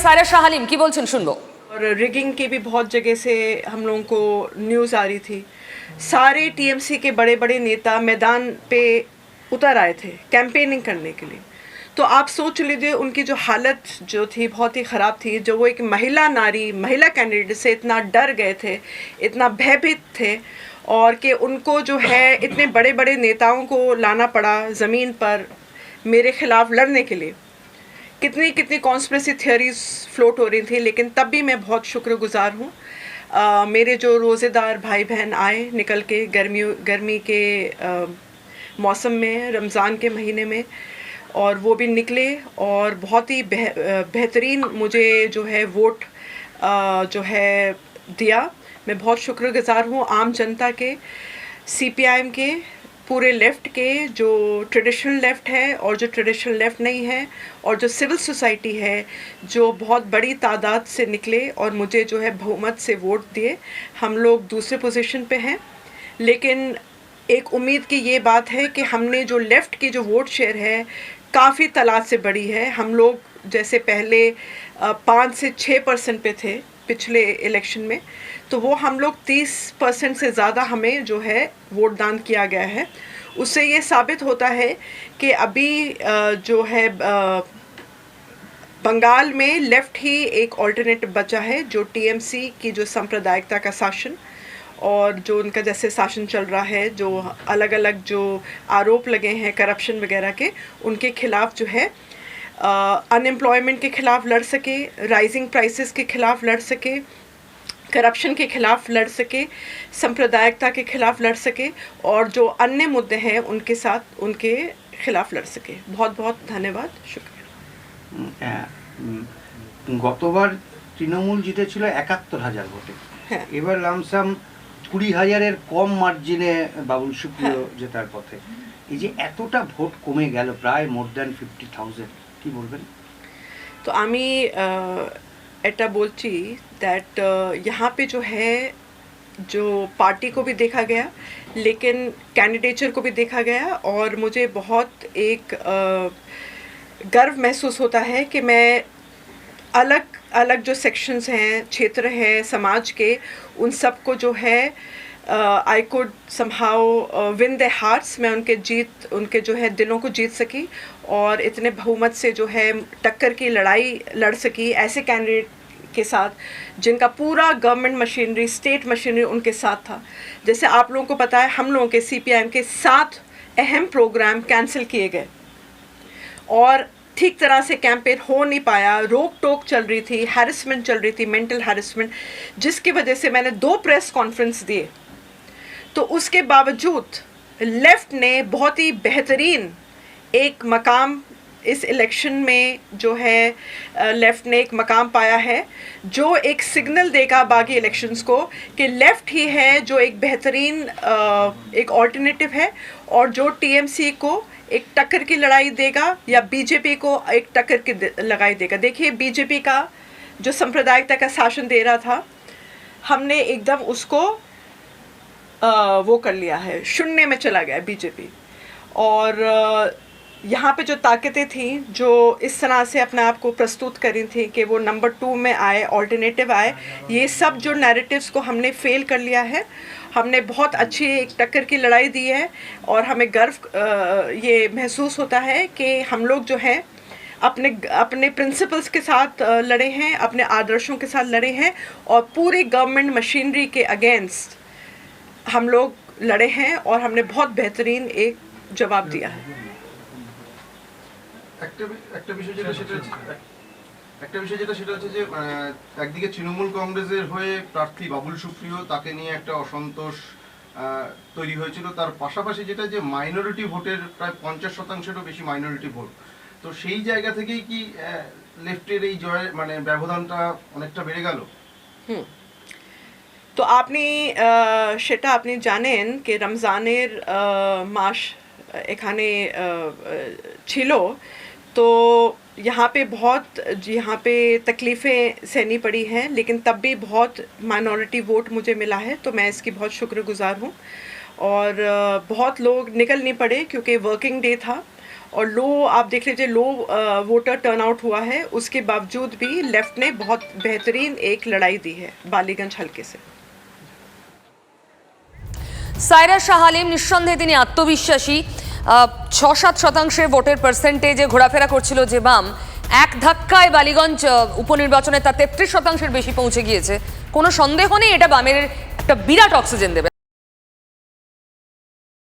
सायरा शाह हालिम की बोलছেন শুনবো। और रिगिंग की भी बहुत जगह से हम लोगों को न्यूज़ आ रही थी। सारे टीएमसी के बड़े बड़े नेता मैदान पे उतर आए थे कैंपेनिंग करने के लिए। तो आप सोच लीजिए उनकी जो हालत जो थी बहुत ही ख़राब थी। जो वो एक महिला नारी महिला कैंडिडेट से इतना डर गए थे, इतना भयभीत थे, और कि उनको जो है इतने बड़े बड़े नेताओं को लाना पड़ा ज़मीन पर मेरे ख़िलाफ़ लड़ने के लिए। कितनी कितनी कॉन्स्पिरेसी थियरीज फ्लोट हो रही थी, लेकिन तब भी मैं बहुत शुक्रगुजार हूँ। मेरे जो रोज़ेदार भाई बहन आए निकल के गर्मी के मौसम में, रमज़ान के महीने में, और वो भी निकले और बहुत ही बेहतरीन मुझे जो है वोट जो है दिया। मैं बहुत शुक्रगुजार हूँ आम जनता के, सीपीआईएम के, पूरे लेफ़्ट के, जो ट्रेडिशनल लेफ़्ट है और जो ट्रेडिशनल लेफ़्ट नहीं है, और जो सिविल सोसाइटी है जो बहुत बड़ी तादाद से निकले और मुझे जो है बहुमत से वोट दिए। हम लोग दूसरे पोजीशन पे हैं, लेकिन एक उम्मीद की ये बात है कि हमने जो लेफ़्ट की जो वोट शेयर है काफ़ी तादाद से बढ़ी है। हम लोग जैसे पहले 5 से 6% पे थे पिछले इलेक्शन में, तो वो हम लोग 30% से ज़्यादा हमें जो है वोट दान किया गया है। उससे ये साबित होता है कि अभी जो है बंगाल में लेफ़्ट ही एक ऑल्टरनेटिव बचा है, जो टीएमसी की जो सांप्रदायिकता का शासन और जो उनका जैसे शासन चल रहा है, जो अलग अलग जो आरोप लगे हैं करप्शन वगैरह के, उनके खिलाफ जो है अनएम्प्लॉयमेंट के खिलाफ लड़ सके, राइजिंग प्राइसेस के खिलाफ लड़ सके, करप्शन के खिलाफ लड़ सके, सांप्रदायिकता के खिलाफ लड़ सके, और जो अन्य मुद्दे हैं उनके साथ उनके खिलाफ लड़ सके। बहुत बहुत धन्यवाद, शुक्रिया। গতবার তৃণমূল জিতেছিল ৭১,০০০ ভোটে, হ্যাঁ। এবার লামসাম ২০,০০০-এর কম মার্জিনে বাবুল সুপ্রিয় জেতার পথে। এই যে এতটা ভোট কমে গেল, প্রায় মোর দ্যান 50,000, কি বলবেন? তো আমি এটা বলছি दैट यहाँ पे जो है जो पार्टी को भी देखा गया, लेकिन कैंडिडेचर को भी देखा गया, और मुझे बहुत एक गर्व महसूस होता है कि मैं अलग अलग जो सेक्शंस हैं, क्षेत्र हैं समाज के, उन सब को जो है I could somehow win the hearts. मैं उनके जो है दिलों को जीत सकी, और इतने बहुमत से जो है टक्कर की लड़ाई लड़ सकी ऐसे कैंडिडेट के साथ जिनका पूरा गवर्नमेंट मशीनरी, स्टेट मशीनरी उनके साथ था। जैसे आप लोगों को पता है, हम लोगों के सीपीआईएम के 7 अहम प्रोग्राम कैंसिल किए गए और ठीक तरह से कैंपेन हो नहीं पाया, रोक टोक चल रही थी, हैरेसमेंट चल रही थी, मेंटल हैरेसमेंट, जिसकी वजह से मैंने 2 प्रेस कॉन्फ्रेंस दिए। तो उसके बावजूद लेफ़्ट ने बहुत ही बेहतरीन एक मकाम इस इलेक्शन में जो है लेफ़्ट ने एक मकाम पाया है, जो एक सिग्नल देगा बाकी इलेक्शंस को कि लेफ़्ट ही है जो एक बेहतरीन एक ऑल्टरनेटिव है, और जो टीएमसी को एक टक्कर की लड़ाई देगा या बीजेपी को एक टक्कर की लड़ाई देगा। देखिए, बीजेपी का जो सांप्रदायिकता का शासन दे रहा था, हमने एकदम उसको वो कर लिया है, शून्य में चला गया बीजेपी। और यहाँ पे जो ताकतें थी जो इस तरह से अपने आप को प्रस्तुत करी थी कि वो नंबर 2 में आए, ऑल्टरनेटिव आए, ये सब जो नैरेटिव्स को हमने फेल कर लिया है। हमने बहुत अच्छी एक टक्कर की लड़ाई दी है, और हमें गर्व ये महसूस होता है कि हम लोग जो है अपने प्रिंसिपल्स के साथ लड़े हैं, अपने आदर्शों के साथ लड़े हैं, और पूरी गवर्नमेंट मशीनरी के अगेंस्ट हम लोग लड़े हैं, और हमने बहुत बेहतरीन एक जवाब दिया है। একটা বিষয় যেটা সেটা হচ্ছে যে একদিকে তৃণমূল কংগ্রেসের হয়ে প্রার্থী বাবুল সুপ্রিয়, তাকে নিয়ে একটা অসন্তোষ তৈরি হয়েছিল। তার পাশাপাশি যেটা যে মাইনরিটি ভোটের প্রায় 50%-এরও বেশি মাইনরিটি ভোট, তো সেই জায়গা থেকেই কি লেফটের এই জয়ের মানে ব্যবধানটা অনেকটা বেড়ে গেল? তো আপনি সেটা আপনি জানেন कि রমজানের মাস এখানে ছিল, तो यहाँ पे तकलीफ़ें सहनी पड़ी हैं, लेकिन तब भी बहुत माइनॉरिटी वोट मुझे मिला है, तो मैं इसकी बहुत शुक्रगुजार हूँ। और बहुत लोग निकल नहीं पड़े क्योंकि वर्किंग डे था, और लो आप देख लीजिए लो वोटर टर्नआउट हुआ है, उसके बावजूद भी लेफ्ट ने बहुत बेहतरीन एक लड़ाई दी है बालीगंज हल्के से। সায়রা শাহ আলিম নিঃসন্দেহে তিনি আত্মবিশ্বাসী। ৬-৭ শতাংশের ভোটের পার্সেন্টেজে ঘোরাফেরা করছিল যে বাম, এক ধাক্কায় বালিগঞ্জ উপনির্বাচনে তা ৩৩ শতাংশের বেশি পৌঁছে গিয়েছে। কোনো সন্দেহ নেই এটা বামের একটা বিরাট অক্সিজেন দেবে।